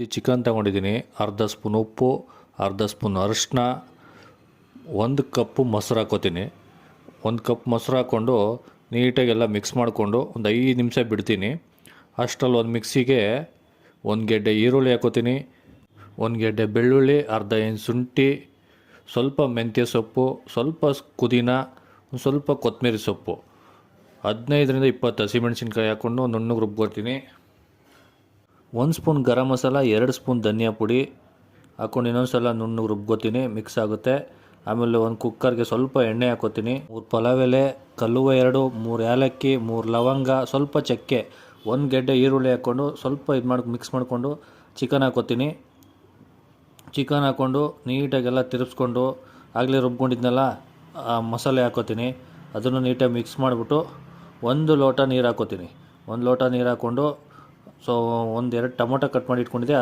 ಈ ಚಿಕನ್ ತಗೊಂಡಿದ್ದೀನಿ. ಅರ್ಧ ಸ್ಪೂನ್ ಉಪ್ಪು, ಅರ್ಧ ಸ್ಪೂನ್ ಅರಿಶಿನ, 1 ಕಪ್ಪು ಮೊಸರು ಹಾಕೋತೀನಿ. 1 ಕಪ್ ಮೊಸರು ಹಾಕ್ಕೊಂಡು ನೀಟಾಗೆಲ್ಲ ಮಿಕ್ಸ್ ಮಾಡಿಕೊಂಡು ಒಂದು 5 ನಿಮಿಷ ಬಿಡ್ತೀನಿ. ಅಷ್ಟರಲ್ಲಿ ಒಂದು ಮಿಕ್ಸಿಗೆ 1 ಗೆಡ್ಡೆ ಈರುಳ್ಳಿ ಹಾಕೋತೀನಿ, 1 ಗೆಡ್ಡೆ ಬೆಳ್ಳುಳ್ಳಿ, ಅರ್ಧ ಇಂಚ್ ಶುಂಠಿ, ಸ್ವಲ್ಪ ಮೆಂತ್ಯ ಸೊಪ್ಪು, ಸ್ವಲ್ಪ ಪುದೀನ, ಒಂದು ಸ್ವಲ್ಪ ಕೊತ್ತಂಬರಿ ಸೊಪ್ಪು, 15ರಿಂದ 20 ಹಸಿಮೆಣಸಿನ್ಕಾಯಿ ಹಾಕ್ಕೊಂಡು ನುಣ್ಣಗೆ ರುಬ್ಕೊತೀನಿ. 1 ಸ್ಪೂನ್ ಗರಂ ಮಸಾಲ, 2 ಸ್ಪೂನ್ ಧನಿಯಾ ಪುಡಿ ಹಾಕ್ಕೊಂಡು ಇನ್ನೊಂದು ಸಲ ನುಣ್ಣಗೆ ರುಬ್ಕೊತೀನಿ. ಮಿಕ್ಸ್ ಆಗುತ್ತೆ. ಆಮೇಲೆ ಒಂದು ಕುಕ್ಕರ್ಗೆ ಸ್ವಲ್ಪ ಎಣ್ಣೆ ಹಾಕೋತೀನಿ. 3 ಪಲಾವ್ ಎಲೆ, ಕಲ್ಲುವ 2, 3 ಏಲಕ್ಕಿ, 3 ಲವಂಗ, ಸ್ವಲ್ಪ ಚಕ್ಕೆ, 1 ಗೆಡ್ಡೆ ಈರುಳ್ಳಿ ಹಾಕ್ಕೊಂಡು ಸ್ವಲ್ಪ ಮಿಕ್ಸ್ ಮಾಡಿಕೊಂಡು ಚಿಕನ್ ಹಾಕೋತೀನಿ. ಚಿಕನ್ ಹಾಕ್ಕೊಂಡು ನೀಟಾಗೆಲ್ಲ ತಿರುಗಿಸ್ಕೊಂಡು ಆಗಲೇ ರುಬ್ಕೊಂಡಿದ್ನಲ್ಲ ಆ ಮಸಾಲೆ ಹಾಕೋತೀನಿ. ಅದನ್ನು ನೀಟಾಗಿ ಮಿಕ್ಸ್ ಮಾಡಿಬಿಟ್ಟು 1 ಲೋಟ ನೀರು ಹಾಕೋತೀನಿ. 1 ಲೋಟ ನೀರು ಹಾಕ್ಕೊಂಡು 1-2 ಟೊಮೊಟೊ ಕಟ್ ಮಾಡಿ ಇಟ್ಕೊಂಡಿದ್ದೆ